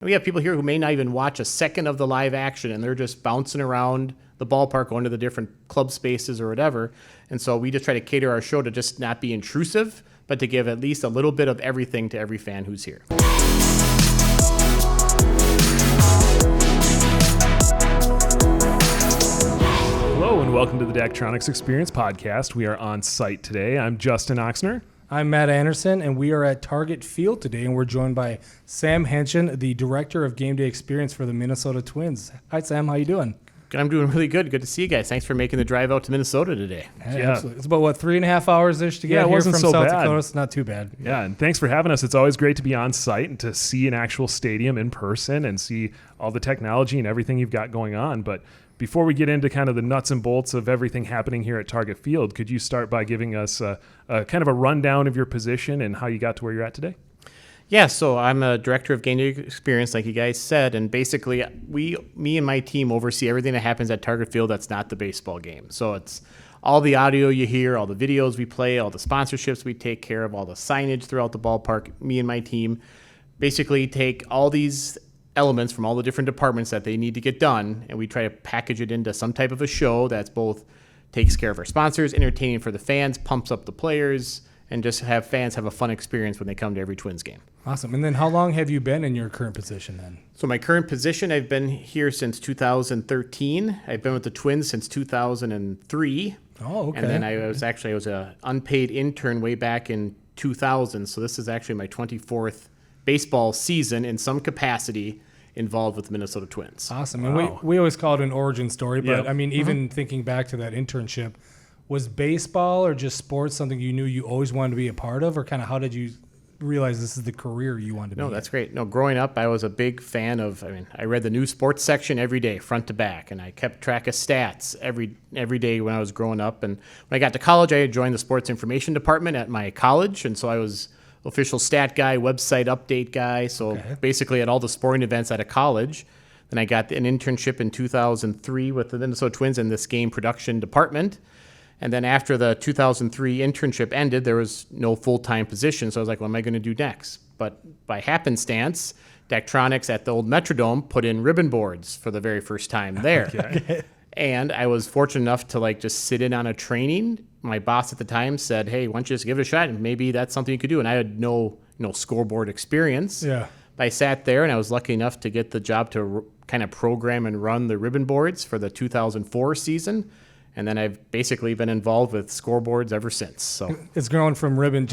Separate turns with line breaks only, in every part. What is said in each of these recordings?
And we have people here who may not even watch a second of the live action, and they're just bouncing around the ballpark, going to the different club spaces or whatever. And so we just try to cater our show to just not be intrusive, but to give at least a little bit of everything to every fan who's here.
Hello and welcome to the Daktronics Experience Podcast. We are on site today. I'm Justin Oxner.
I'm Matt Anderson, and we are at Target Field today, and we're joined by Sam Henschen, the Director of Game Day Experience for the Minnesota Twins. Hi, Sam. How you doing?
I'm doing really good. Good to see you guys. Thanks for making the drive out to Minnesota today.
Yeah. Absolutely. It's about, 3.5 hours-ish to get here from South Dakota? It's not too bad.
Yeah, and thanks for having us. It's always great to be on site and to see an actual stadium in person and see all the technology and everything you've got going on. But before we get into kind of the nuts and bolts of everything happening here at Target Field, could you start by giving us a kind of a rundown of your position and how you got to where you're at today?
Yeah, so I'm a director of game day experience, like you guys said, and basically me and my team oversee everything that happens at Target Field that's not the baseball game. So it's all the audio you hear, all the videos we play, all the sponsorships we take care of, all the signage throughout the ballpark. Me and my team basically take all these elements from all the different departments that they need to get done, and we try to package it into some type of a show that's both takes care of our sponsors, entertaining for the fans, pumps up the players, and just have fans have a fun experience when they come to every Twins game.
Awesome. And then how long have you been in your current position then?
So my current position, I've been here since 2013. I've been with the Twins since 2003.
Oh, okay.
And then I was an unpaid intern way back in 2000. So this is actually my 24th baseball season in some capacity involved with the Minnesota Twins.
Awesome.
Wow.
And we always call it an origin story, but
Yep.
I mean, even thinking back to that internship, was baseball or just sports something you knew you always wanted to be a part of, or kind of how did you realize this is the career you wanted to be in?
No, that's great. No, growing up, I was a big fan of, I read the new sports section every day, front to back, and I kept track of stats every day when I was growing up. And when I got to college, I joined the sports information department at my college, and so I was official stat guy, website update guy, so basically at all the sporting events out of college. Then I got an internship in 2003 with the Minnesota Twins in this game production department. And then after the 2003 internship ended, there was no full-time position. So I was like, what am I going to do next? But by happenstance, Daktronics at the old Metrodome put in ribbon boards for the very first time there.
Okay.
And I was fortunate enough to just sit in on a training. My boss at the time said, hey, why don't you just give it a shot? And maybe that's something you could do. And I had no scoreboard experience.
Yeah.
But I sat there, and I was lucky enough to get the job to kind of program and run the ribbon boards for the 2004 season. And then I've basically been involved with scoreboards ever since. So
It's grown from ribbon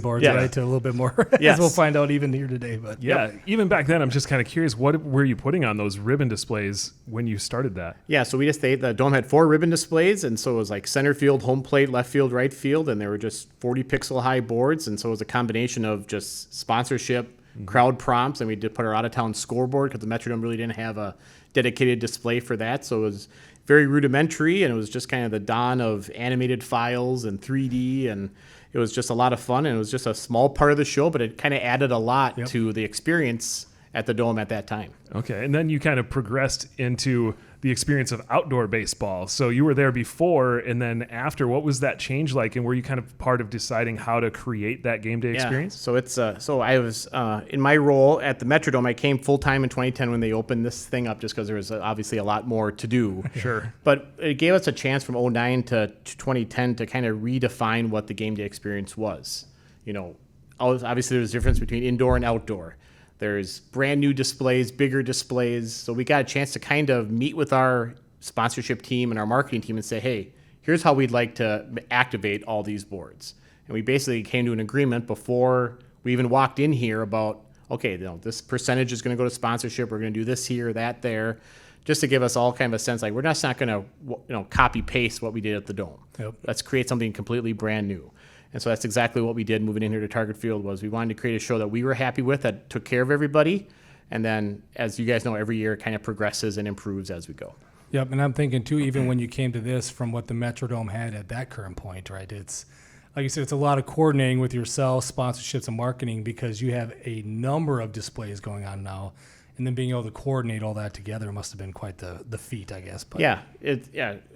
boards,
Yeah.
right, to a little bit more,
Yes.
as we'll find out even here today. But
Yeah, even back then, I'm just kind of curious, what were you putting on those ribbon displays when you started that?
yeah, so the Dome had 4 ribbon displays, and so it was like center field, home plate, left field, right field, and they were just 40 pixel high boards. And so it was a combination of just sponsorship, crowd prompts, and we did put our out-of-town scoreboard because the Metrodome really didn't have a dedicated display for that. So it was very rudimentary, and it was just kind of the dawn of animated files and 3D, and it was just a lot of fun, and it was just a small part of the show, but it kind of added a lot to the experience at the Dome at that time.
Okay, and then you kind of progressed into the experience of outdoor baseball. So you were there before, and then after, what was that change like? And were you kind of part of deciding how to create that game day experience?
So it's so I was in my role at the Metrodome. I came full time in 2010 when they opened this thing up, just because there was obviously a lot more to do.
Sure.
But it gave us a chance from 2009 to 2010 to kind of redefine what the game day experience was. Obviously there's a difference between indoor and outdoor. There's brand new displays, bigger displays. So we got a chance to kind of meet with our sponsorship team and our marketing team and say, hey, here's how we'd like to activate all these boards. And we basically came to an agreement before we even walked in here about, okay, this percentage is going to go to sponsorship. We're going to do this here, that there, just to give us all kind of a sense like we're just not going to copy paste what we did at the Dome.
Yep.
Let's create something completely brand new. And so that's exactly what we did moving in here to Target Field. Was we wanted to create a show that we were happy with, that took care of everybody. And then, as you guys know, every year it kind of progresses and improves as we go.
Yep, and I'm thinking, too, even when you came to this from what the Metrodome had at that current point, right, it's, like you said, it's a lot of coordinating with yourself, sponsorships, and marketing, because you have a number of displays going on now. And then being able to coordinate all that together must have been quite the feat, I guess. But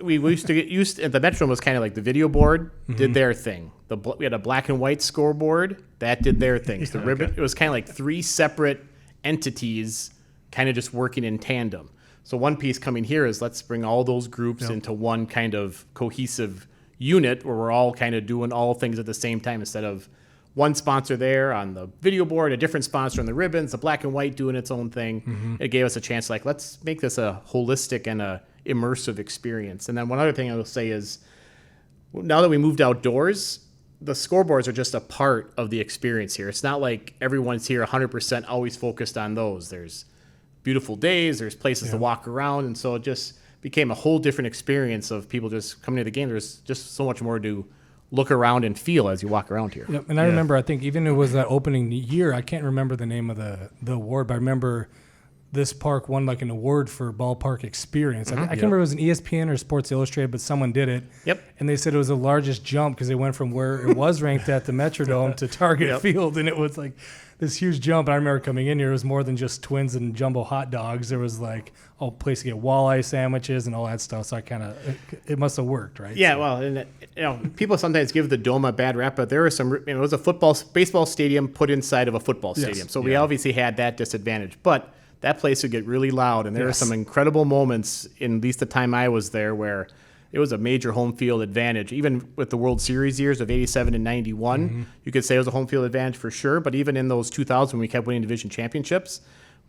We used to get used to, the Metrodome was kind of like the video board did their thing. We had a black and white scoreboard that did their things. The ribbon, it was kind of like 3 separate entities kind of just working in tandem. So one piece coming here is let's bring all those groups into one kind of cohesive unit where we're all kind of doing all things at the same time instead of one sponsor there on the video board, a different sponsor on the ribbons, the black and white doing its own thing. It gave us a chance, like, let's make this a holistic and a immersive experience. And then one other thing I will say is, now that we moved outdoors, the scoreboards are just a part of the experience here. It's not like everyone's here 100% always focused on those. There's beautiful days, there's places to walk around, and so it just became a whole different experience of people just coming to the game. There's just so much more to look around and feel as you walk around here.
Yep. And I remember, I think even it was that opening year, I can't remember the name of the award, but I remember this park won like an award for ballpark experience. I can't remember if it was an ESPN or Sports Illustrated, but someone did it.
Yep.
And they said it was the largest jump because they went from where it was ranked at the Metrodome to Target Field, and it was like this huge jump. I remember coming in here, it was more than just twins and jumbo hot dogs. There was like a place to get walleye sandwiches and all that stuff. So it must have worked, right?
Yeah,
So,
well, and people sometimes give the Dome a bad rap, but there were some, it was a baseball stadium put inside of a football stadium. So we obviously had that disadvantage, but that place would get really loud, and there were some incredible moments in at least the time I was there where it was a major home field advantage. Even with the World Series years of 87 and 91, you could say it was a home field advantage for sure, but even in those 2000s when we kept winning division championships,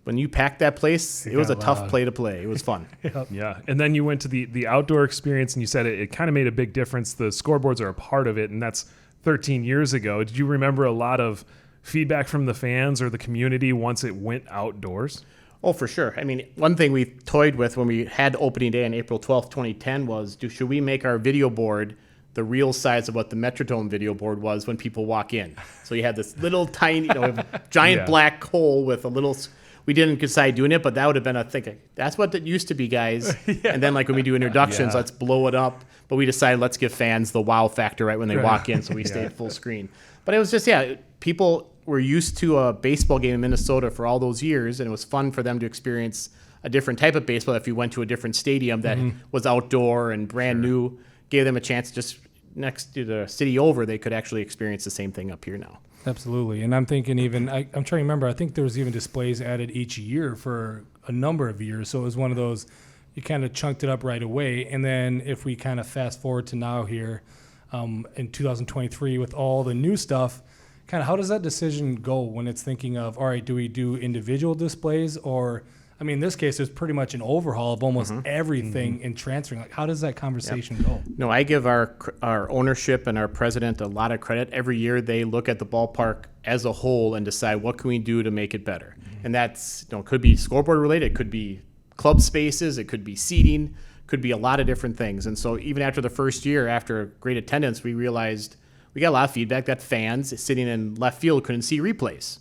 when you packed that place, it was a tough play to play. It was fun.
Yeah. And then you went to the outdoor experience, and you said it kind of made a big difference. The scoreboards are a part of it, and that's 13 years ago. Did you remember a lot of feedback from the fans or the community once it went outdoors?
Oh, for sure. I mean, one thing we toyed with when we had opening day on April 12th, 2010 was, should we make our video board the real size of what the Metrodome video board was when people walk in? So you had this little tiny, giant black hole with a little... We didn't decide doing it, but that would have been a thing. That's what it used to be, guys. And then, like, when we do introductions, let's blow it up. But we decided let's give fans the wow factor right when they walk in, so we stayed full screen. But it was just, people were used to a baseball game in Minnesota for all those years, and it was fun for them to experience a different type of baseball if you went to a different stadium that was outdoor and brand new. Gave them a chance just next to the city over, they could actually experience the same thing up here now.
Absolutely. And I'm thinking even, I'm trying to remember, I think there was even displays added each year for a number of years. So it was one of those, you kind of chunked it up right away. And then if we kind of fast forward to now here in 2023 with all the new stuff, kind of how does that decision go when it's thinking of, all right, do we do individual displays or, I mean, in this case, it's pretty much an overhaul of almost everything in transferring. Like, how does that conversation go?
No, I give our ownership and our president a lot of credit. Every year they look at the ballpark as a whole and decide what can we do to make it better. And that's, could be scoreboard related, it could be club spaces, it could be seating, could be a lot of different things. And so even after the first year, after great attendance, we realized we got a lot of feedback that fans sitting in left field couldn't see replays.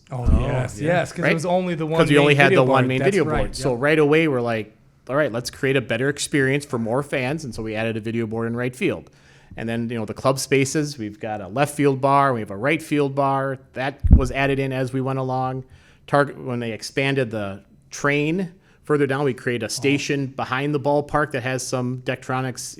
Yes, because it was only the one.
Because we only had the one main
That's
video
right.
board. So right away we're like, all right, let's create a better experience for more fans. And so we added a video board in right field. And then, the club spaces, we've got a left field bar, we have a right field bar. That was added in as we went along. When they expanded the train further down, we create a station behind the ballpark that has some Daktronics,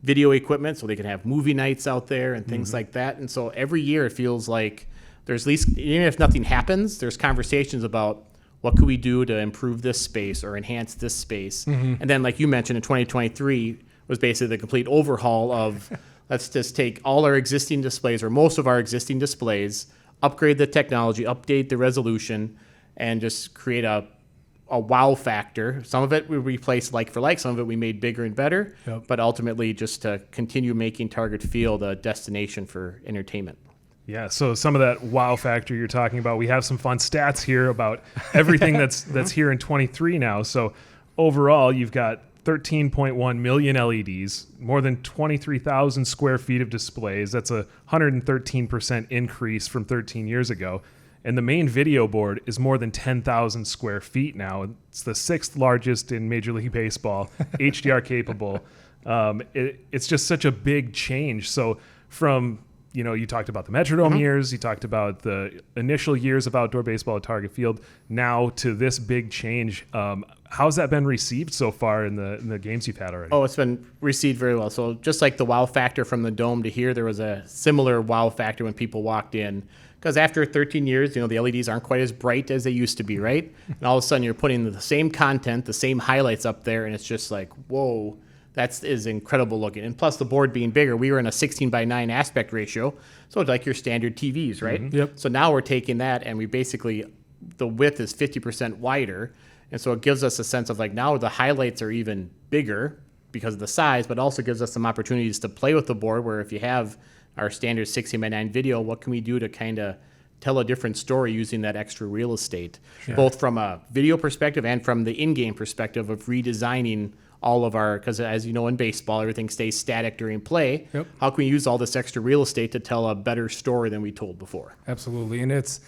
video equipment, so they can have movie nights out there and things like that. And so every year it feels like there's at least, even if nothing happens, there's conversations about what could we do to improve this space or enhance this space. And then, like you mentioned, in 2023 was basically the complete overhaul of let's just take all our existing displays or most of our existing displays, upgrade the technology, update the resolution, and just create a wow factor. Some of it we replaced like for like, some of it we made bigger and better, but ultimately just to continue making Target Field a destination for entertainment.
Yeah, so some of that wow factor you're talking about, we have some fun stats here about everything that's here in 23 now. So overall, you've got 13.1 million LEDs, more than 23,000 square feet of displays. That's a 113% increase from 13 years ago. And the main video board is more than 10,000 square feet now. It's the 6th largest in Major League Baseball, HDR capable. It's just such a big change. So from, you talked about the Metrodome years, you talked about the initial years of outdoor baseball at Target Field, now to this big change. How's that been received so far in the games you've had already?
Oh, it's been received very well. So just like the wow factor from the Dome to here, there was a similar wow factor when people walked in, because after 13 years, the LEDs aren't quite as bright as they used to be, right? And all of a sudden you're putting the same content, the same highlights up there, and it's just like, whoa, that is incredible looking. And plus the board being bigger, we were in a 16:9 aspect ratio, so it's like your standard TVs, right?
Yep.
So now we're taking that and we basically, the width is 50% wider, and so it gives us a sense of like now the highlights are even bigger because of the size, but also gives us some opportunities to play with the board where if you have our standard 16:9 video, what can we do to kind of tell a different story using that extra real estate, both from a video perspective and from the in-game perspective of redesigning all of our, because as you know in baseball, everything stays static during play.
Yep.
How can we use all this extra real estate to tell a better story than we told before?
Absolutely. And it's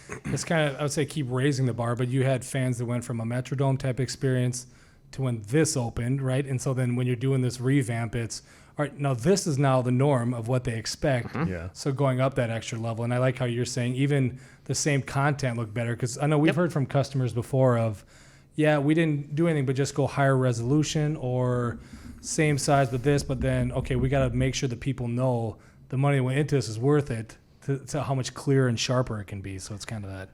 kind of, I would say, keep raising the bar, but you had fans that went from a Metrodome type experience to when this opened, right? And so then when you're doing this revamp, it's, all right, now this is now the norm of what they expect.
Yeah.
So going up that extra level. And I like how you're saying even the same content look better, because I know we've heard from customers before of, yeah, we didn't do anything but just go higher resolution or same size but this, but then, okay, we got to make sure that people know the money that went into this is worth it to how much clearer and sharper it can be. So it's kind of that.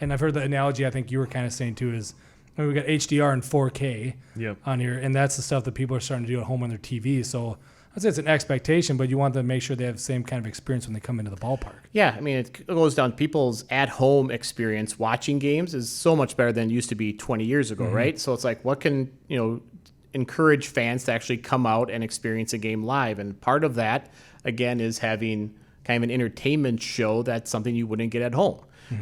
And I've heard the analogy I think you were kind of saying too is, I mean, we got HDR and 4K on here, and that's the stuff that people are starting to do at home on their TV. So I'd say it's an expectation, but you want them to make sure they have the same kind of experience when they come into the ballpark.
Yeah, I mean, it goes down. People's at-home experience watching games is so much better than it used to be 20 years ago, right? So it's like, what can, encourage fans to actually come out and experience a game live? And part of that, again, is having kind of an entertainment show that's something you wouldn't get at home.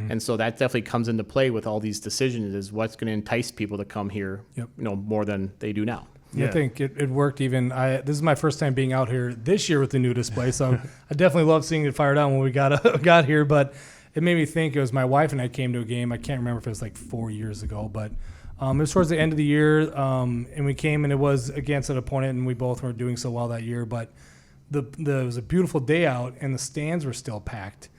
And so that definitely comes into play with all these decisions is what's going to entice people to come here, more than they do now.
Yeah. I think it worked even. This is my first time being out here this year with the new display, so I definitely love seeing it fired on when we got here. But it made me think. It was my wife and I came to a game. I can't remember if it was like 4 years ago, but it was towards the end of the year, and we came and it was against an opponent, and we both weren't doing so well that year. But it was a beautiful day out, and the stands were still packed.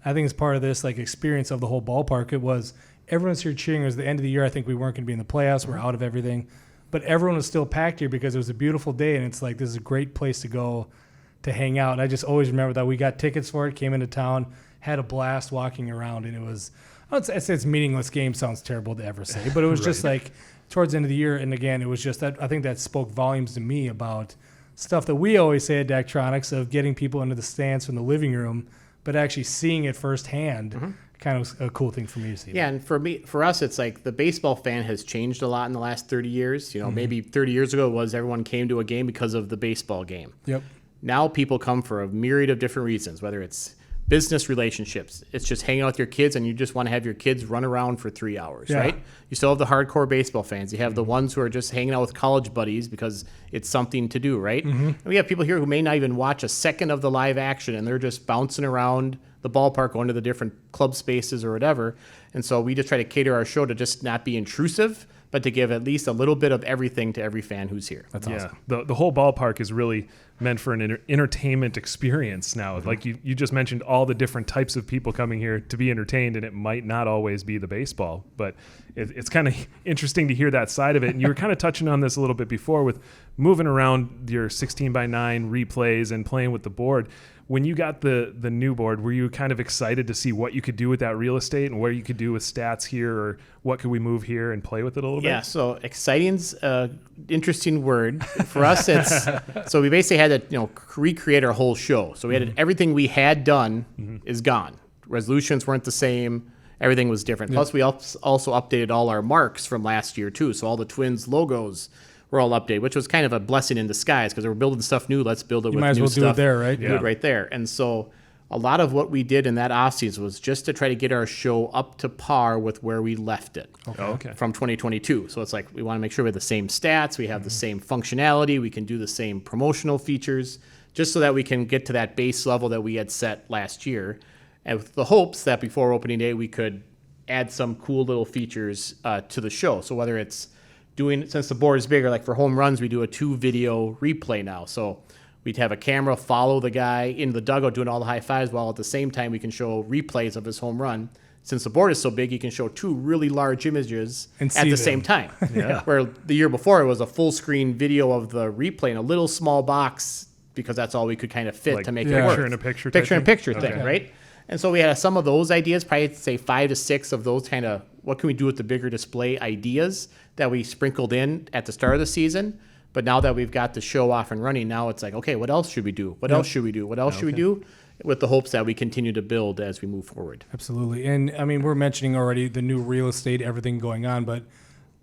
I think it's part of this like experience of the whole ballpark. It was everyone's here cheering. It was the end of the year. I think we weren't going to be in the playoffs. We're out of everything. But everyone was still packed here because it was a beautiful day, and it's like this is a great place to go to hang out. And I just always remember that we got tickets for it, came into town, had a blast walking around, and it was I'd say it's meaningless game sounds terrible to ever say, but it was just like towards the end of the year, and again, it was just that I think that spoke volumes to me about stuff that we always say at Daktronics of getting people into the stands from the living room, but actually seeing it firsthand. Kind of a cool thing for me to see.
Yeah, and for us, it's like the baseball fan has changed a lot in the last 30 years. Maybe 30 years ago it was everyone came to a game because of the baseball game.
Yep.
Now people come for a myriad of different reasons, whether it's business relationships, it's just hanging out with your kids and you just want to have your kids run around for 3 hours, right? You still have the hardcore baseball fans. You have the ones who are just hanging out with college buddies because it's something to do, right? And we have people here who may not even watch a second of the live action and they're just bouncing around the ballpark, going to the different club spaces or whatever. And so we just try to cater our show to just not be intrusive, but to give at least a little bit of everything to every fan who's here.
That's awesome.
The whole ballpark is really meant for an entertainment experience now. Like you just mentioned all the different types of people coming here to be entertained, and it might not always be the baseball, but it's kind of interesting to hear that side of it. And you were kind of touching on this a little bit before with moving around your 16:9 replays and playing with the board. When you got the new board, were you kind of excited to see what you could do with that real estate and where you could do with stats here, or what could we move here and play with it a little bit?
Yeah, so exciting's an interesting word. For us, it's so we basically had to recreate our whole show. So we had everything we had done is gone. Resolutions weren't the same. Everything was different. Plus, we also updated all our marks from last year too. So all the Twins logos were all updated, which was kind of a blessing in disguise because we're building stuff new. Let's build it with new stuff.
You might as well do it there, right?
Do it right there. And so a lot of what we did in that offseason was just to try to get our show up to par with where we left it from 2022. So it's like we want to make sure we have the same stats, we have the same functionality, we can do the same promotional features, just so that we can get to that base level that we had set last year. And with the hopes that before opening day, we could add some cool little features to the show. So whether it's since the board is bigger, like for home runs, we do a 2-video replay now. So we'd have a camera follow the guy in the dugout doing all the high fives, while at the same time we can show replays of his home run. Since the board is so big, you can show 2 really large images at the same time. Where the year before, it was a full screen video of the replay in a little small box because that's all we could kind of fit to make it work.
Picture in a picture
thing, right? And so we had some of those ideas, probably say 5 to 6 of those kind of what can we do with the bigger display ideas that we sprinkled in at the start of the season. But now that we've got the show off and running, now it's like, okay, what else should we do? What else should we do? What else should we do? With the hopes that we continue to build as we move forward.
Absolutely. And I mean, we're mentioning already the new real estate, everything going on, but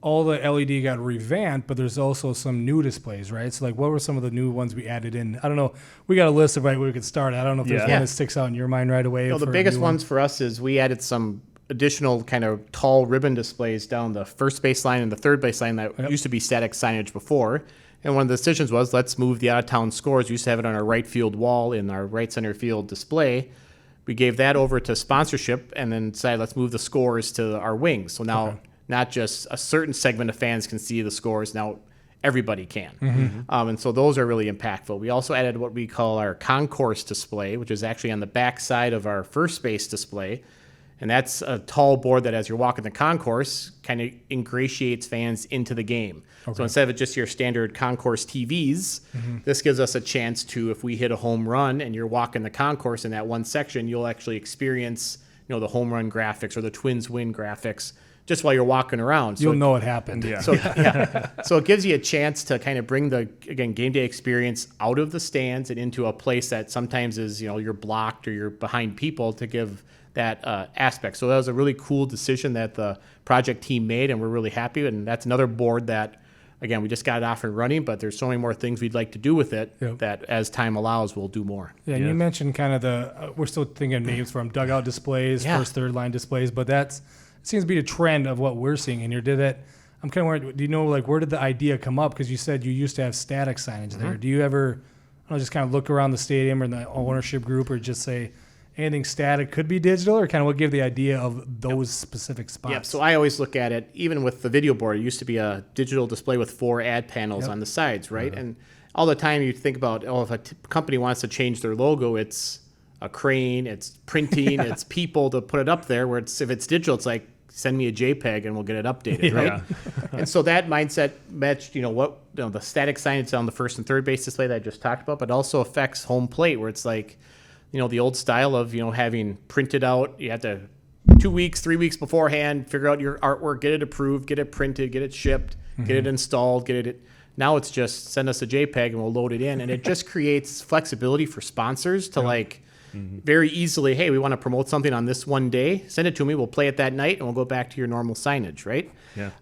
all the LED got revamped, but there's also some new displays, right? So like, what were some of the new ones we added in? I don't know. We got a list of right where we could start. I don't know if there's one that sticks out in your mind right away.
The biggest ones for us is we added some additional kind of tall ribbon displays down the first baseline and the third baseline that used to be static signage before. And one of the decisions was, let's move the out-of-town scores. We used to have it on our right field wall in our right center field display. We gave that over to sponsorship and then decided, let's move the scores to our wings. So now not just a certain segment of fans can see the scores. Now everybody can. And so those are really impactful. We also added what we call our concourse display, which is actually on the back side of our first base display. And that's a tall board that as you're walking the concourse kind of ingratiates fans into the game. So instead of just your standard concourse TVs, this gives us a chance to, if we hit a home run and you're walking the concourse in that one section, you'll actually experience, the home run graphics or the Twins win graphics just while you're walking around. So
you'll know it happened.
So so it gives you a chance to kind of bring the, again, game day experience out of the stands and into a place that sometimes is, you're blocked or you're behind people to give that aspect. So that was a really cool decision that the project team made, and we're really happy. And that's another board that, again, we just got it off and running, but there's so many more things we'd like to do with it that as time allows, we'll do more.
Yeah, and you mentioned kind of we're still thinking of names from dugout displays, first, third line displays, but it seems to be a trend of what we're seeing. And you did that. I'm kind of worried, do you know, like, where did the idea come up? Because you said you used to have static signage there. Do you ever, just kind of look around the stadium or the ownership group or just say, anything static could be digital, or kind of what gave the idea of those specific spots?
Yeah, so I always look at it, even with the video board, it used to be a digital display with 4 ad panels on the sides, right? And all the time you think about, if a company wants to change their logo, it's a crane, it's printing, it's people to put it up there, where if it's digital, it's like, send me a JPEG and we'll get it updated, right? And so that mindset matched, the static signage on the first and third base display that I just talked about, but also affects home plate, where it's like, the old style of, having printed out, you have to 2 weeks, 3 weeks beforehand, figure out your artwork, get it approved, get it printed, get it shipped, get it installed, get it. Now it's just send us a JPEG and we'll load it in. And it just creates flexibility for sponsors to very easily, hey, we want to promote something on this one day, send it to me, we'll play it that night, and we'll go back to your normal signage, right?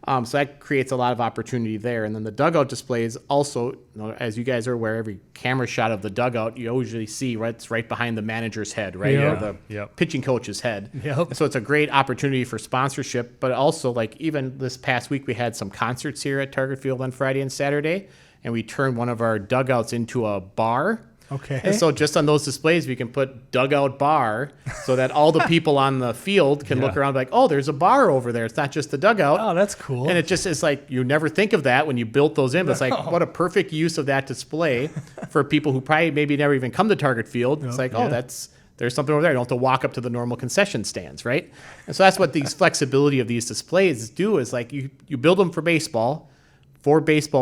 So that creates a lot of opportunity there. And then the dugout displays also, as you guys are aware, every camera shot of the dugout, you usually see it's right behind the manager's head, right? Or the pitching coach's head. So it's a great opportunity for sponsorship, but also, like, even this past week, we had some concerts here at Target Field on Friday and Saturday, and we turned one of our dugouts into a bar. And so just on those displays, we can put dugout bar so that all the people on the field can look around like, oh, there's a bar over there. It's not just the dugout.
Oh, that's cool.
And it just is like, you never think of that when you built those in. But it's like, what a perfect use of that display for people who probably maybe never even come to Target Field. It's like, there's something over there. You don't have to walk up to the normal concession stands, right? And so that's what these flexibility of these displays do, is like you build them for baseball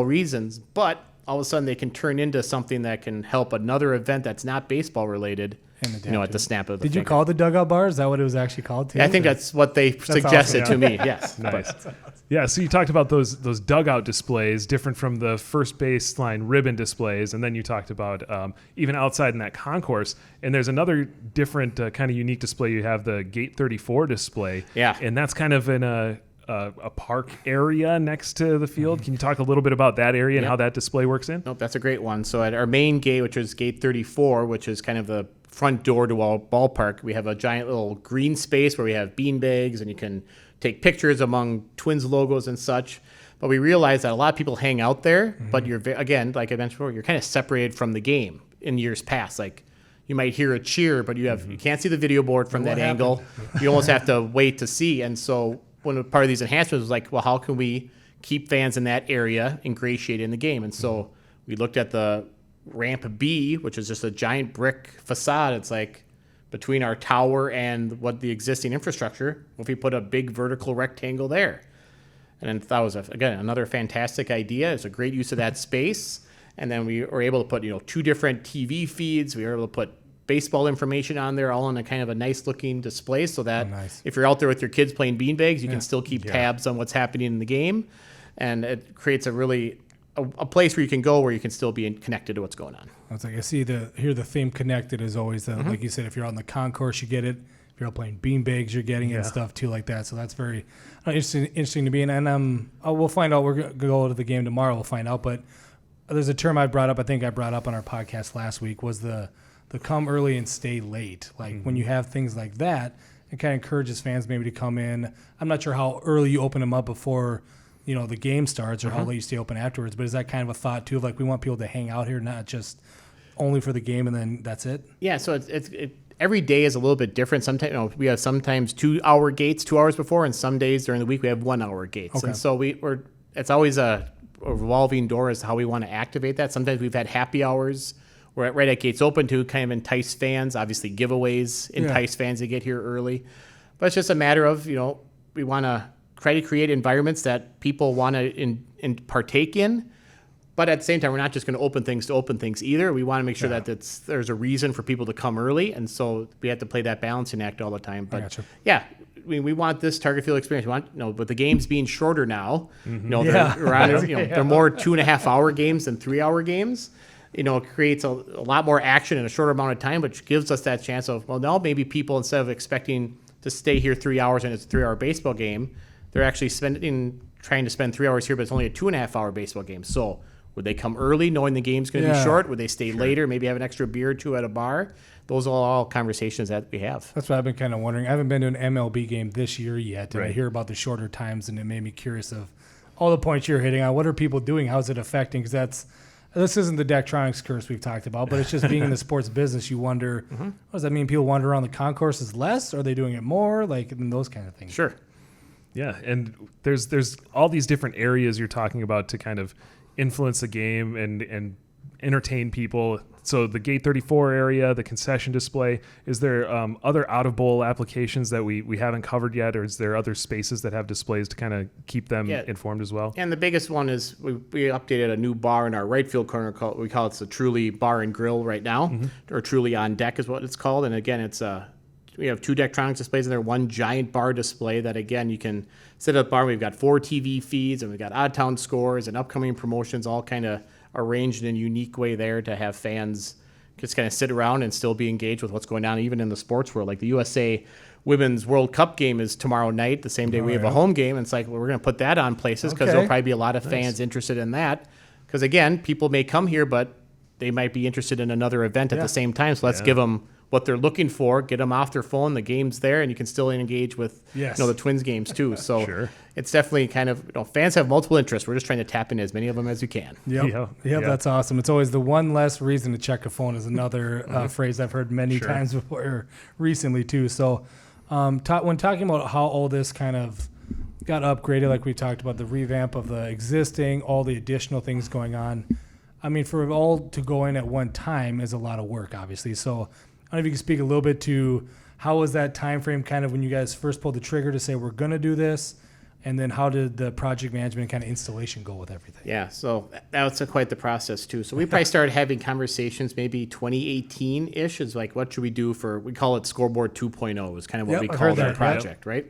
reasons, but all of a sudden they can turn into something that can help another event that's not baseball related, at the snap of the
Did you
finger.
call it the dugout bar? Is that what it was actually called?
I think that's what they suggested to me. Yes.
Nice. Yeah, so you talked about those dugout displays, different from the first baseline ribbon displays, and then you talked about even outside in that concourse. And there's another different kind of unique display. You have the Gate 34 display.
Yeah.
And that's kind of in a park area next to the field. Can you talk a little bit about that area and how that display works in?
Nope, that's a great one. So at our main gate, which is Gate 34, which is kind of the front door to our ballpark, we have a giant little green space where we have beanbags and you can take pictures among Twins logos and such. But we realize that a lot of people hang out there, but you're, again, like I mentioned before, you're kind of separated from the game in years past. Like, you might hear a cheer, but you can't see the video board from that angle. You almost have to wait to see. And so one part of these enhancements was like, well, how can we keep fans in that area ingratiated in the game? And so we looked at the ramp B, which is just a giant brick facade. It's like between our tower and what the existing infrastructure, if we put a big vertical rectangle there. And that was, again, another fantastic idea. It's a great use of that space. And then we were able to put, 2 different TV feeds. We were able to put baseball information on there, all in a kind of a nice looking display, so that
nice.
if you're out there with your kids playing beanbags, you can still keep tabs on what's happening in the game, and it creates a really a place where you can go where you can still be connected to what's going on.
I was like, I see the theme connected is always like you said, if you're out in the concourse, you get it. If you're out playing beanbags, you're getting it and stuff too like that. So that's very interesting to me. And we'll find out. We're going to go to the game tomorrow. We'll find out. But there's a term I think I brought up on our podcast last week was the come early and stay late. Like when you have things like that, it kind of encourages fans maybe to come in. I'm not sure how early you open them up before the game starts or how late you stay open afterwards. But is that kind of a thought too? Of like we want people to hang out here, not just only for the game and then that's it? Yeah.
So it's every day is a little bit different. Sometimes we have 2 hour gates 2 hours before, and some days during the week we have 1 hour gates.
Okay.
And so it's always a revolving door as to how we want to activate that. Sometimes we've had happy hours where right at gates open to kind of entice fans. Obviously giveaways entice fans to get here early. But it's just a matter of, we want to try to create environments that people want to partake in. But at the same time, we're not just going to open things either. We want to make sure that there's a reason for people to come early. And so we have to play that balancing act all the time. But we want this target field experience. We want, with the games being shorter now, they're more 2.5 hour games than 3 hour games. It creates a lot more action in a shorter amount of time, which gives us that chance of, now maybe people, instead of expecting to stay here 3 hours and it's a 3 hour baseball game, they're actually trying to spend 3 hours here, but it's only a 2.5 hour baseball game. So would they come early knowing the game's going to be short? Would they stay later, maybe have an extra beer or two at a bar? Those are all conversations that we have.
That's what I've been kind of wondering. I haven't been to an MLB game this year yet, and I hear about the shorter times, and it made me curious of all the points you're hitting on. What are people doing? How's it affecting? Because this isn't the Daktronics curse we've talked about, but it's just being in the sports business. You wonder, what does that mean? People wander around the concourses less? Are they doing it more? Like, and those kind of things.
Sure.
Yeah, and there's all these different areas you're talking about to kind of influence the game and entertain people. So the Gate 34 area, the concession display, is there other out-of-bowl applications that we haven't covered yet, or is there other spaces that have displays to kind of keep them informed as well?
And the biggest one is we updated a new bar in our right field corner. We call it the Truly Bar and Grill right now, or Truly On Deck is what it's called. And again, we have 2 Daktronics displays in there, 1 giant bar display that, again, you can sit at the bar. We've got 4 TV feeds, and we've got odd-town scores and upcoming promotions all kind of arranged in a unique way there to have fans just kind of sit around and still be engaged with what's going on, even in the sports world. Like the USA Women's World Cup game is tomorrow night, the same day we have a home game. And it's like, we're going to put that on places because there'll probably be a lot of fans interested in that. Because, again, people may come here, but they might be interested in another event at the same time. So let's give them what they're looking for, get them off their phone, the game's there, and you can still engage with the Twins games too. So it's definitely kind of, fans have multiple interests. We're just trying to tap into as many of them as we can.
Yep, that's awesome. It's always the one less reason to check a phone is another phrase I've heard many times before recently too. So when talking about how all this kind of got upgraded, like we talked about the revamp of the existing, all the additional things going on, I mean, for it all to go in at one time is a lot of work, obviously. So I don't know if you can speak a little bit to how was that time frame kind of when you guys first pulled the trigger to say we're going to do this, and then how did the project management kind of installation go with everything?
Yeah, so that was quite the process too. So we probably started having conversations maybe 2018-ish. It's like, what should we do we call it Scoreboard 2.0 is kind of what we called our project, right?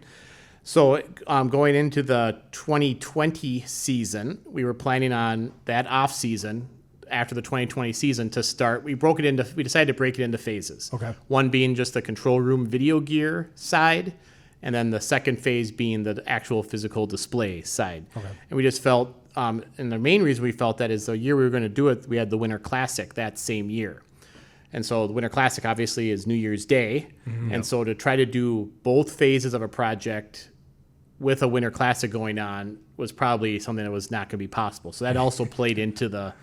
So going into the 2020 season, we were planning on that off season after the 2020 season to start. We decided to break it into phases. Okay. One being just the control room video gear side, and then the second phase being the actual physical display side. Okay. And we just felt, and the main reason we felt that is the year we were going to do it, we had the Winter Classic that same year. And so the Winter Classic obviously is New Year's Day. And so to try to do both phases of a project with a Winter Classic going on was probably something that was not going to be possible. So that also played into the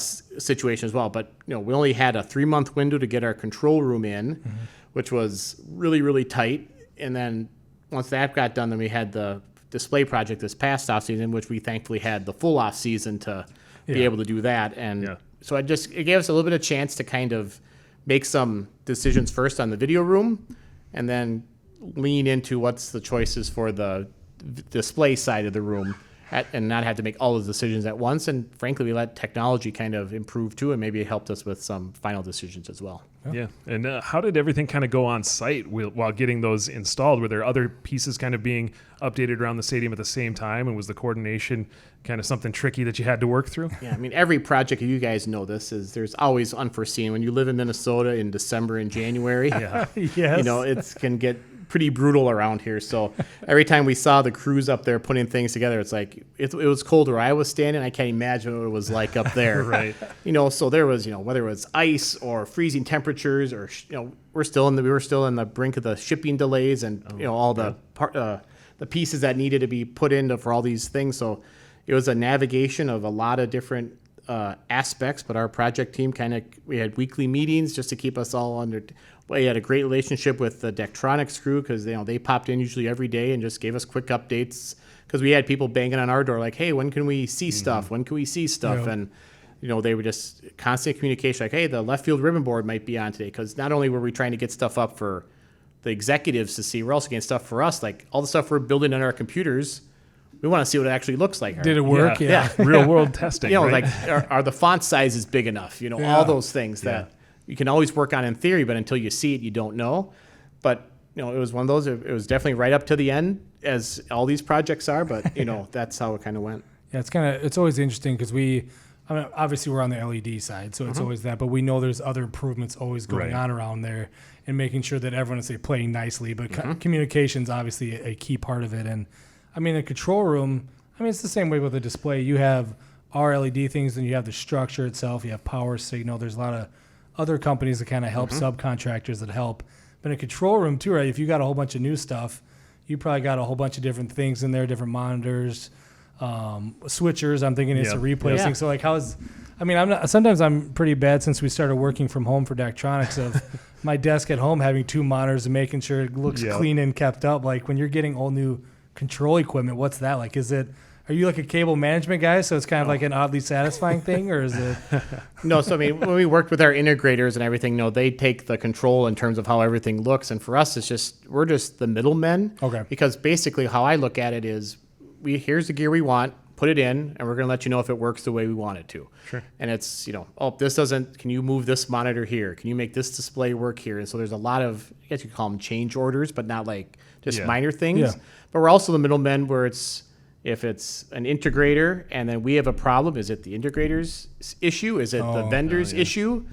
situation as well. But we only had a 3-month window to get our control room in, which was really, really tight. And then once that got done, then we had the display project this past off season, which we thankfully had the full off season to be able to do that. And so it gave us a little bit of chance to kind of make some decisions first on the video room, and then lean into what's the choices for the display side of the room. and not have to make all those decisions at once. And frankly, we let technology kind of improve too, and maybe it helped us with some final decisions as well.
Yeah. And how did everything kind of go on site while getting those installed? Were there other pieces kind of being updated around the stadium at the same time? And was the coordination kind of something tricky that you had to work through?
Yeah, I mean, every project, you guys know this, is there's always unforeseen. When you live in Minnesota in December and January,
Yes.
it can get pretty brutal around here. So every time we saw the crews up there putting things together, it's like it was cold where I was standing. I can't imagine what it was like up there.
Right.
So there was, whether it was ice or freezing temperatures, or we were still in the brink of the shipping delays and all the pieces that needed to be put into for all these things. So it was a navigation of a lot of different aspects, but our project team we had weekly meetings just to keep us all under. We had a great relationship with the Daktronics crew because they popped in usually every day and just gave us quick updates, because we had people banging on our door like, hey, when can we see stuff? When can we see stuff?
Yeah.
And they were just constant communication, like, hey, the left field ribbon board might be on today, because not only were we trying to get stuff up for the executives to see, we're also getting stuff for us, like all the stuff we're building on our computers. We want to see what it actually looks like.
Did it work?
Yeah.
Real world testing. Right?
Like are the font sizes big enough? All those things that you can always work on in theory, but until you see it, you don't know. But it was one of those. It was definitely right up to the end, as all these projects are. But that's how it kind of went.
Yeah, it's always interesting because obviously we're on the LED side, so it's always that. But we know there's other improvements always going on around there, and making sure that everyone is playing nicely. But communication's obviously a key part of it. And I mean, the control room, it's the same way with the display. You have our LED things, and you have the structure itself. You have power signal. There's a lot of other companies that kind of help, subcontractors that help. But in a control room too, right? If you got a whole bunch of new stuff, you probably got a whole bunch of different things in there, different monitors, switchers. I'm thinking it's replacing. So sometimes I'm pretty bad since we started working from home for Daktronics of my desk at home having 2 monitors and making sure it looks clean and kept up. Like when you're getting all new control equipment, what's that like? Are you like a cable management guy, so it's kind of like an oddly satisfying thing, or is it?
No, so when we worked with our integrators and everything, they take the control in terms of how everything looks, and for us, we're just the middlemen.
Okay.
Because basically, how I look at it is, here's the gear we want, put it in, and we're going to let you know if it works the way we want it to.
Sure.
And it's this doesn't. Can you move this monitor here? Can you make this display work here? And so there's a lot of, I guess you could call them change orders, but not like just minor things.
Yeah.
But we're also the middlemen where if it's an integrator and then we have a problem, is it the integrator's issue? Is it the vendor's issue?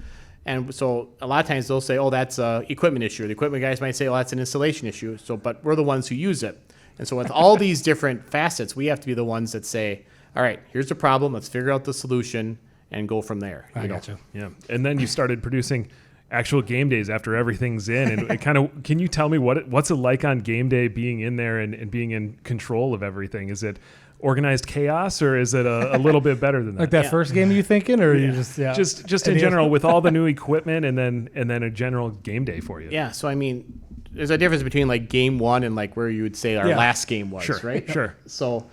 And so a lot of times they'll say, oh, that's an equipment issue. The equipment guys might say, oh, that's an installation issue. So, but we're the ones who use it. And so with all these different facets, we have to be the ones that say, all right, here's the problem. Let's figure out the solution and go from there.
I gotcha.
Yeah. And then you started producing actual game days after everything's in, and it kind of, can you tell me what's it like on game day being in there and being in control of everything? Is it organized chaos, or is it a little bit better than that?
Like that first game you thinking, or you
just in general with all the new equipment and then a general game day for you?
Yeah. So there's a difference between like game one and like where you would say our last game was, right?
Sure.
So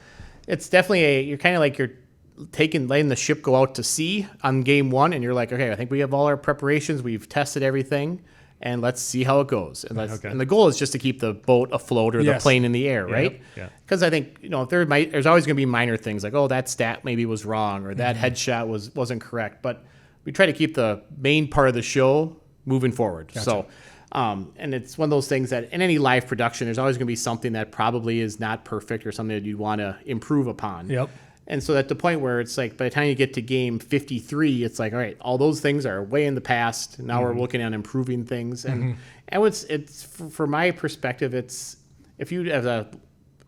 it's definitely you're kind of like you're letting the ship go out to sea on game one, and you're like, okay, I think we have all our preparations, we've tested everything, and let's see how it goes. And and the goal is just to keep the boat afloat or the plane in the air, right?
Yeah.
Because I think there's always going to be minor things like, oh, that stat maybe was wrong, or that headshot wasn't correct, but we try to keep the main part of the show moving forward.
Gotcha.
So. And it's one of those things that in any live production, there's always going to be something that probably is not perfect or something that you'd want to improve upon.
Yep.
And so at the point where it's like, by the time you get to game 53, it's like, all right, all those things are way in the past. Now we're looking at improving things. And it's for my perspective, it's, if you as a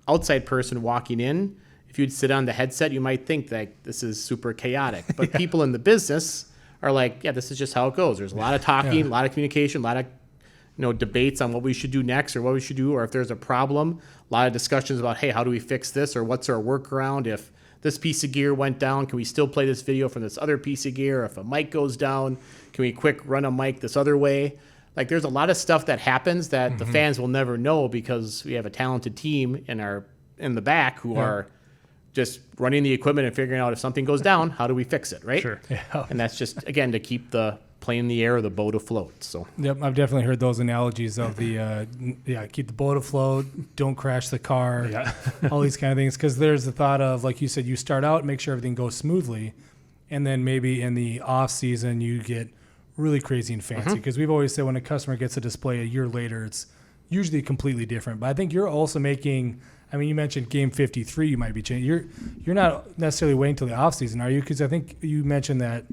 outside person walking in, if you'd sit on the headset, you might think that this is super chaotic. But people in the business are like, yeah, this is just how it goes. There's a lot of talking, a lot of communication, a lot of debates on what we should do next or what we should do, or if there's a problem, a lot of discussions about, hey, how do we fix this, or what's our workaround? If this piece of gear went down, can we still play this video from this other piece of gear? If a mic goes down, can we quick run a mic this other way? Like, there's a lot of stuff that happens that the fans will never know, because we have a talented team in the back who are just running the equipment and figuring out if something goes down, how do we fix it, right?
Sure.
Yeah.
And that's just, again, to keep the plane in the air or the boat afloat. So
Yep, I've definitely heard those analogies of the keep the boat afloat, don't crash the car, all these kind of things. Because there's the thought of, like you said, you start out, make sure everything goes smoothly, and then maybe in the off season you get really crazy and fancy. Because we've always said when a customer gets a display a year later, it's usually completely different. But I think you're also making. I mean, you mentioned game 53. You might be changing. You're not necessarily waiting till the off season, are you? Because I think you mentioned that.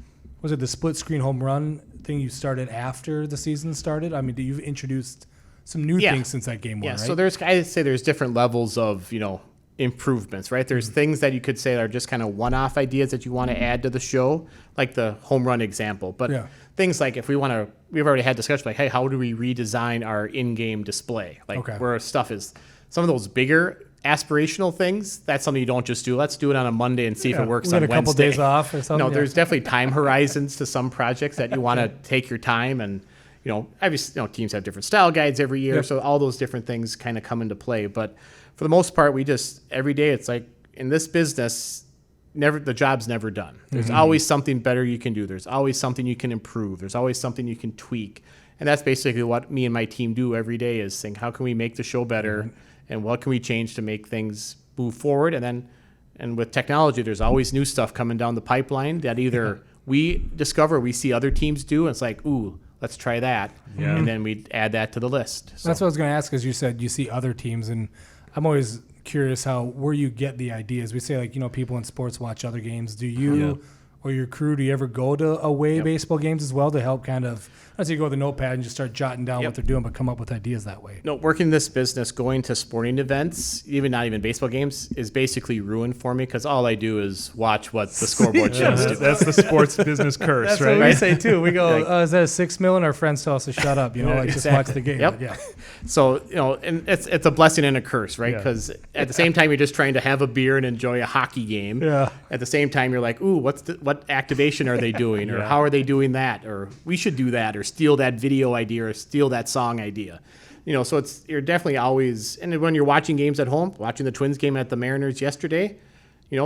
Was it the split screen home run thing you started after the season started? I mean, you've introduced some new things since that game 1, right?
So I'd say there's different levels of, improvements, right? There's things that you could say are just kind of one-off ideas that you want to add to the show, like the home run example. But things like if we've already had discussion like, hey, how do we redesign our in-game display? Like where stuff is, some of those bigger aspirational things, that's something you don't just do. Let's do it on a Monday and see if it works on Wednesday.
A couple days off or something.
No, there's definitely time horizons to some projects that you want to take your time, and obviously, teams have different style guides every year, so all those different things kind of come into play. But for the most part, we just every day it's like in this business, the job's never done. There's always something better you can do. There's always something you can improve. There's always something you can tweak, and that's basically what me and my team do every day is think, how can we make the show better? And what can we change to make things move forward? And with technology, there's always new stuff coming down the pipeline that either we discover, we see other teams do, and it's like, ooh, let's try that. And then we add that to the list. So.
That's what I was going to ask, because you said you see other teams, and I'm always curious where you get the ideas. We say, like, people in sports watch other games. Do you or your crew, do you ever go to away baseball games as well to help kind of, let's say you go with a notepad and just start jotting down what they're doing, but come up with ideas that way?
No, working this business, going to sporting events, not even baseball games, is basically ruined for me because all I do is watch what the scoreboard shows.
That's the sports business curse,
that's
right?
What we say too. We go, is that a $6 million? Our friends tell us to shut up, just watch the game.
Yep. So, and it's a blessing and a curse, right? Because at the same time, you're just trying to have a beer and enjoy a hockey game.
Yeah.
At the same time, you're like, ooh, what activation are they doing? Or how are they doing that? Or we should do that, or steal that video idea, or steal that song idea. So you're definitely always, and when you're watching games at home, watching the Twins game at the Mariners yesterday,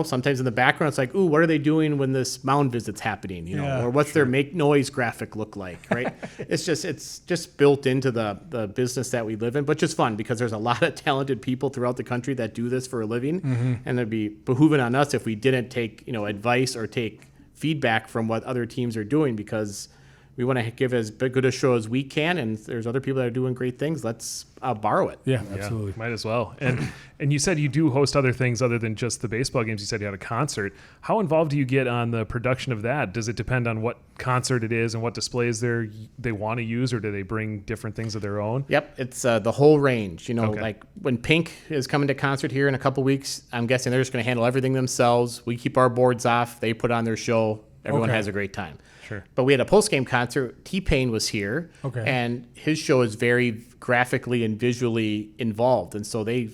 sometimes in the background, it's like, ooh, what are they doing when this mound visit's happening? Or what's their make noise graphic look like, right? It's just built into the business that we live in, but just fun because there's a lot of talented people throughout the country that do this for a living. And it'd be behooving on us if we didn't take, advice or take feedback from what other teams are doing, because we want to give as good a show as we can, and there's other people that are doing great things. Let's borrow it.
Yeah, absolutely.
Might as well. And you said you do host other things other than just the baseball games. You said you had a concert. How involved do you get on the production of that? Does it depend on what concert it is and what displays they want to use, or do they bring different things of their own?
Yep, it's the whole range. Like when Pink is coming to concert here in a couple weeks, I'm guessing they're just going to handle everything themselves. We keep our boards off. They put on their show. Everyone has a great time.
Sure.
But we had a post-game concert. T-Pain was here, and his show is very graphically and visually involved. And so they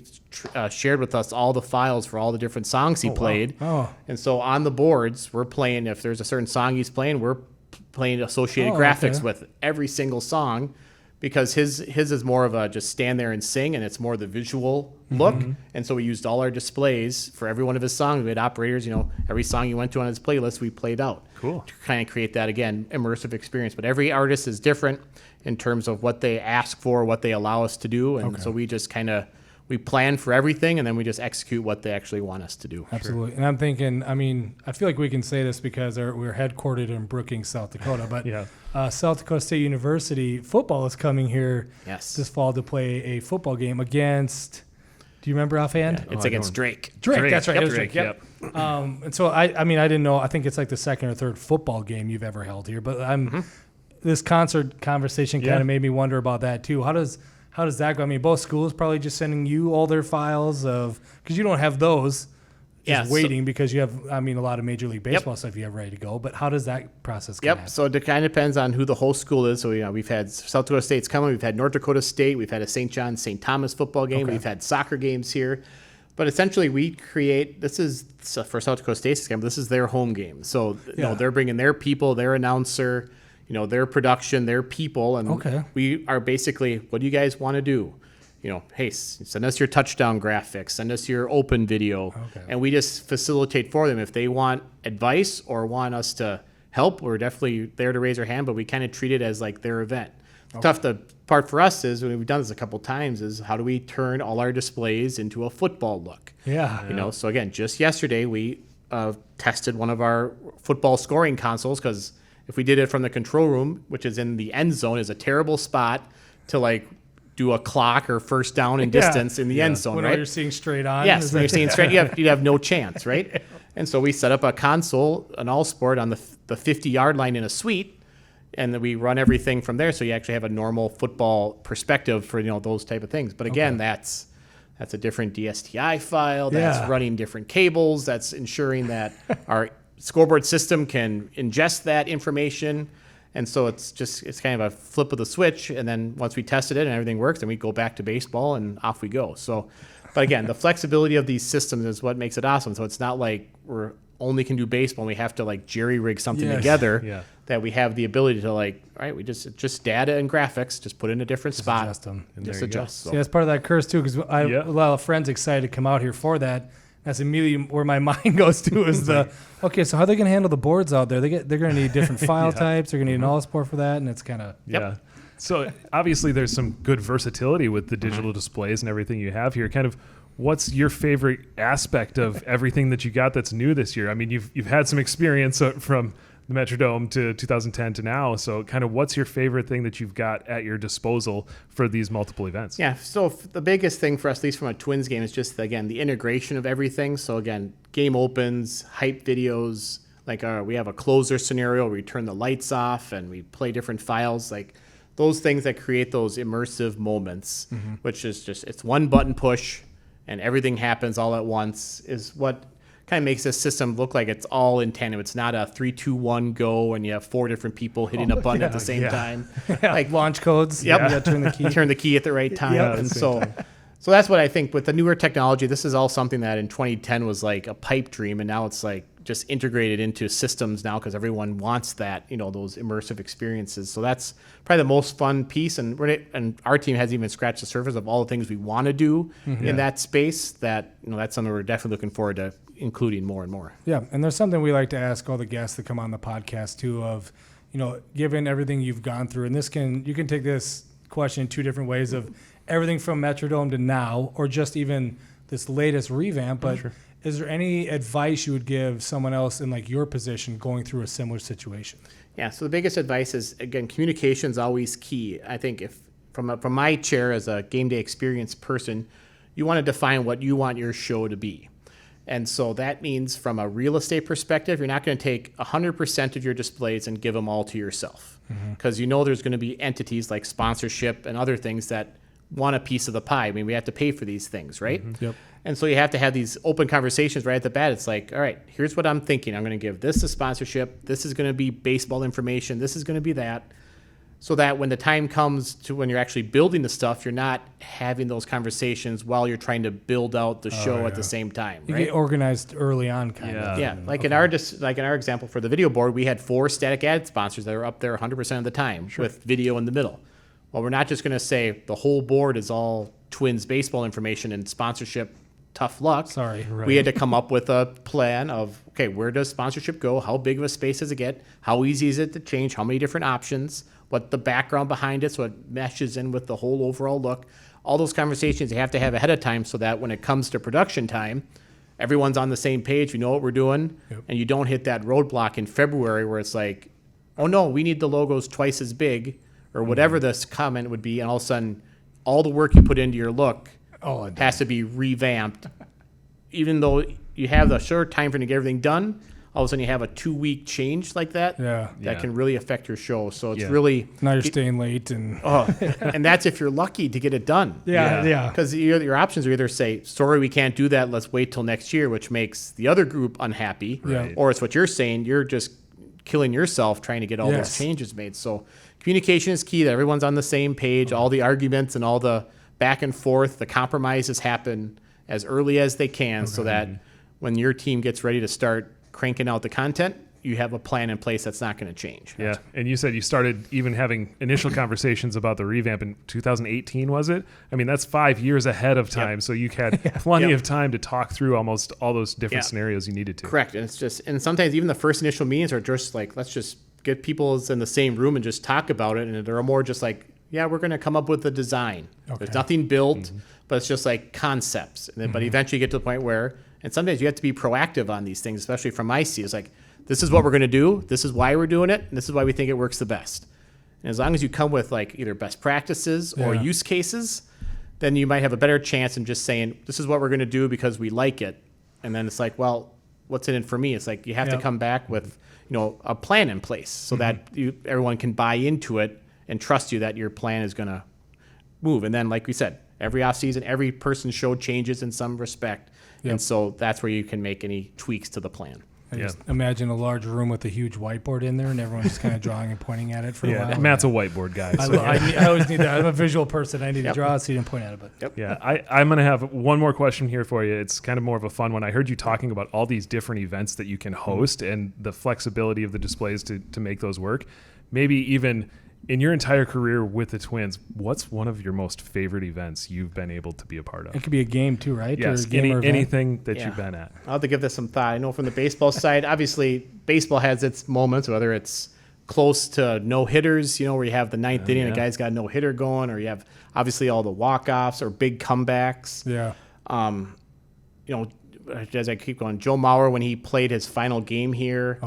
shared with us all the files for all the different songs he played.
Wow. Oh.
And so on the boards, we're playing, if there's a certain song he's playing, we're playing associated graphics with every single song, because his is more of a just stand there and sing, and it's more the visual look. And so we used all our displays for every one of his songs. We had operators, every song you went to on his playlist, we played out.
Cool.
To kind of create that, again, immersive experience. But every artist is different in terms of what they ask for, what they allow us to do. And so we just we plan for everything, and then we just execute what they actually want us to do.
Absolutely. And I'm thinking, I feel like we can say this because we're headquartered in Brookings, South Dakota, but South Dakota State University football is coming here this fall to play a football game against, do you remember offhand?
It's against Drake.
Drake, that's right.
Yep.
It was Drake. Yep. And so I didn't know. I think it's like the second or third football game you've ever held here. But this concert conversation kind of made me wonder about that too. How does that go? I mean, both schools probably just sending you all their files because you don't have those. Waiting because you have, a lot of Major League Baseball stuff you have ready to go. But how does that process go?
So it kind of depends on who the host school is. So, we've had South Dakota State's coming. We've had North Dakota State. We've had a St. John's, St. Thomas football game. We've had soccer games here. But essentially, we create, this is, for South Dakota State's game, this is their home game. So, they're bringing their people, their announcer, their production, their people. And we are basically, what do you guys want to do? Hey, send us your touchdown graphics, send us your open video, and we just facilitate for them if they want advice or want us to help, we're definitely there to raise our hand, but we kind of treat it as like their event. The part for us is, when we've done this a couple times, is how do we turn all our displays into a football look?
Yeah.
So again, just yesterday we tested one of our football scoring consoles, because if we did it from the control room, which is in the end zone, is a terrible spot to like do a clock or first down and distance in the end zone,
When
right?
you're seeing straight on.
Yes, when you're seeing straight, you'd have no chance, right? And so we set up a console, an all sport, on the 50-yard line in a suite, and then we run everything from there. So you actually have a normal football perspective for those type of things. But again, that's a different DSTI file. That's running different cables. That's ensuring that our scoreboard system can ingest that information. And so it's kind of a flip of the switch. And then once we tested it and everything works, then we go back to baseball and off we go. So, but again, the flexibility of these systems is what makes it awesome. So it's not like we're only can do baseball and we have to like jerry rig something together. That we have the ability to like, all right, we just data and graphics, just put in a different spot.
Adjust them.
And just adjust. So.
See, that's part of that curse too, because a lot of friends excited to come out here for that. That's immediately where my mind goes to is okay, so how are they going to handle the boards out there? They're going to need different file types. They're going to need an all sport for that, and it's kind of
So obviously there's some good versatility with the digital displays and everything you have here. Kind of, what's your favorite aspect of everything that you got that's new this year? I mean, you've had some experience from the Metrodome to 2010 to now. So kind of, what's your favorite thing that you've got at your disposal for these multiple events?
Yeah, so the biggest thing for us, at least from a Twins game, is just, again, the integration of everything. So again, game opens, hype videos, like we have a closer scenario where we turn the lights off and we play different files, like those things that create those immersive moments, which is just, it's one button push and everything happens all at once, is what kind of makes this system look like it's all in tandem. It's not a 3, 2, 1 go and you have 4 different people hitting a button at the same time.
like launch codes.
Yep.
You got to turn the key.
Turn the key at the right time.
Yep.
And so that's what I think with the newer technology. This is all something that in 2010 was like a pipe dream, and now it's like just integrated into systems now because everyone wants that, those immersive experiences. So that's probably the most fun piece, and our team hasn't even scratched the surface of all the things we want to do in that space. That that's something we're definitely looking forward to including more and more.
Yeah, and there's something we like to ask all the guests that come on the podcast too of, given everything you've gone through, and you can take this question in 2 different ways of everything from Metrodome to now, or just even this latest revamp, but is there any advice you would give someone else in like your position going through a similar situation?
Yeah, so the biggest advice is, again, communication is always key. I think if from my chair as a game day experience person, you want to define what you want your show to be. And so that means from a real estate perspective, you're not going to take 100% of your displays and give them all to yourself, because there's going to be entities like sponsorship and other things that want a piece of the pie. I mean, we have to pay for these things, right?
Yep.
And so you have to have these open conversations right at the bat. It's like, all right, here's what I'm thinking. I'm going to give this to sponsorship. This is going to be baseball information. This is going to be that. So that when the time comes to when you're actually building the stuff, you're not having those conversations while you're trying to build out the show at the same time.
You
right?
get organized early on, kind of.
Yeah, in our example for the video board, we had 4 static ad sponsors that are up there 100% of the time with video in the middle. Well, we're not just going to say the whole board is all Twins baseball information and sponsorship. Tough luck.
Sorry. Right.
We had to come up with a plan of, okay, where does sponsorship go? How big of a space does it get? How easy is it to change? How many different options? What the background behind it so it meshes in with the whole overall look? All those conversations you have to have ahead of time so that when it comes to production time, everyone's on the same page. You know what we're doing, and you don't hit that roadblock in February where it's like, oh no, we need the logos twice as big, or whatever this comment would be, and all of a sudden, all the work you put into your look has to be revamped. Even though you have the short time frame to get everything done, all of a sudden you have a 2-week change like that. That can really affect your show. So it's really
now you're staying late, and
and that's if you're lucky to get it done. Because your options are either say, sorry, we can't do that, let's wait till next year, which makes the other group unhappy, or it's what you're saying, you're just killing yourself trying to get all those changes made. So communication is key, that everyone's on the same page. All the arguments and all the back and forth, the compromises happen as early as they can, so that when your team gets ready to start cranking out the content, you have a plan in place that's not going to change.
Yeah, and you said you started even having initial conversations about the revamp in 2018, was it? I mean, that's 5 years ahead of time, so you had plenty of time to talk through almost all those different scenarios you needed to.
Correct, and and sometimes even the first initial meetings are just like, let's just get people in the same room and just talk about it, and they're more just like, yeah, we're going to come up with a design. Okay. There's nothing built, but it's just like concepts. And then, but eventually you get to the point where, and sometimes you have to be proactive on these things, especially from my seat. It's like, this is what we're going to do. This is why we're doing it. And this is why we think it works the best. And as long as you come with like either best practices or use cases, then you might have a better chance in just saying, this is what we're going to do because we like it. And then it's like, well, what's in it for me? It's like you have to come back with, a plan in place so that everyone can buy into it and trust you that your plan is going to move. And then, like we said, every off season, every person's show changes in some respect. And so that's where you can make any tweaks to the plan.
I just imagine a large room with a huge whiteboard in there, and everyone's just kind of drawing and pointing at it for a while.
Matt's a whiteboard guy. So
I always need that. I'm a visual person. I need to draw it so you can point at it. But
I'm going to have one more question here for you. It's kind of more of a fun one. I heard you talking about all these different events that you can host and the flexibility of the displays to make those work. Maybe even in your entire career with the Twins, what's one of your most favorite events you've been able to be a part of?
It could be a game too, right?
Yes, anything that you've been at.
I'll have to give this some thought. I know from the baseball side, obviously baseball has its moments, whether it's close to no hitters, where you have the ninth inning, the guy's got no hitter going, or you have obviously all the walk-offs or big comebacks.
Yeah.
As I keep going, Joe Mauer, when he played his final game here,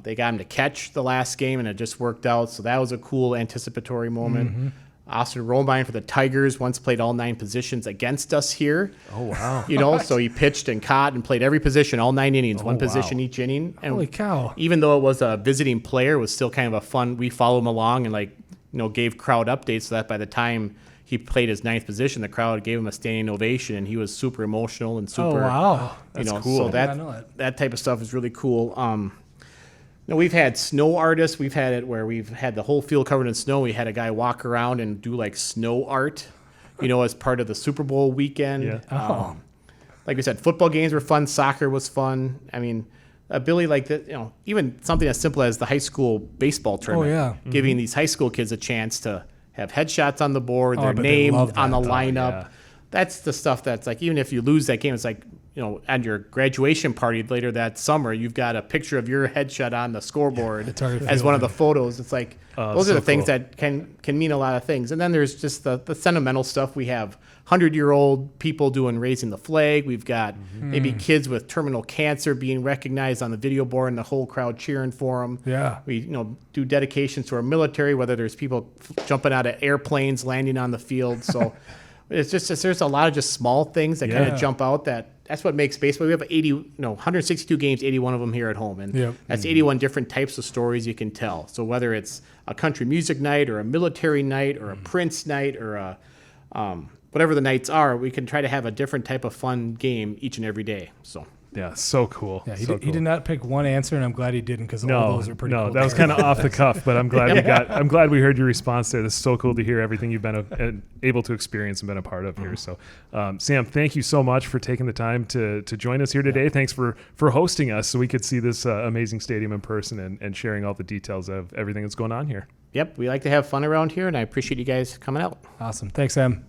they got him to catch the last game, and it just worked out. So that was a cool anticipatory moment. Austin Romine for the Tigers once played all 9 positions against us here.
Oh, wow.
So he pitched and caught and played every position, all 9 innings, one position each inning. And
holy cow.
Even though it was a visiting player, it was still kind of a fun, we followed him along and gave crowd updates so that by the time he played his 9th position, the crowd gave him a standing ovation, and he was super emotional and super.
Oh, wow.
That's cool. So that type of stuff is really cool. We've had snow artists. We've had it where we've had the whole field covered in snow. We had a guy walk around and do like snow art, as part of the Super Bowl weekend.
Yeah.
Like we said, football games were fun. Soccer was fun. I mean, ability like that, even something as simple as the high school baseball tournament, giving these high school kids a chance to have headshots on the board, their name on the lineup.
Yeah.
That's the stuff that's like, even if you lose that game, it's like, at your graduation party later that summer, you've got a picture of your headshot on the scoreboard as one of the photos. It's like, those are the things that can mean a lot of things. And then there's just the sentimental stuff. We have 100-year-old people doing raising the flag. We've got maybe kids with terminal cancer being recognized on the video board and the whole crowd cheering for them.
Yeah.
We do dedications to our military, whether there's people jumping out of airplanes, landing on the field. So it's just there's a lot of just small things that kind of jump out. That's what makes baseball. We have 162 games, 81 of them here at home, and that's 81 different types of stories you can tell. So whether it's a country music night or a military night or a Prince night or a whatever the nights are, we can try to have a different type of fun game each and every day. So.
Yeah, so cool.
Yeah, he did not pick one answer, and I'm glad he didn't because all those are pretty cool.
No, that was kind of off the cuff, but I'm glad we heard your response there. This is so cool to hear everything you've been able to experience and been a part of here. So, Sam, thank you so much for taking the time to join us here today. Thanks for hosting us so we could see this amazing stadium in person and sharing all the details of everything that's going on here.
Yep, we like to have fun around here, and I appreciate you guys coming out.
Awesome. Thanks, Sam.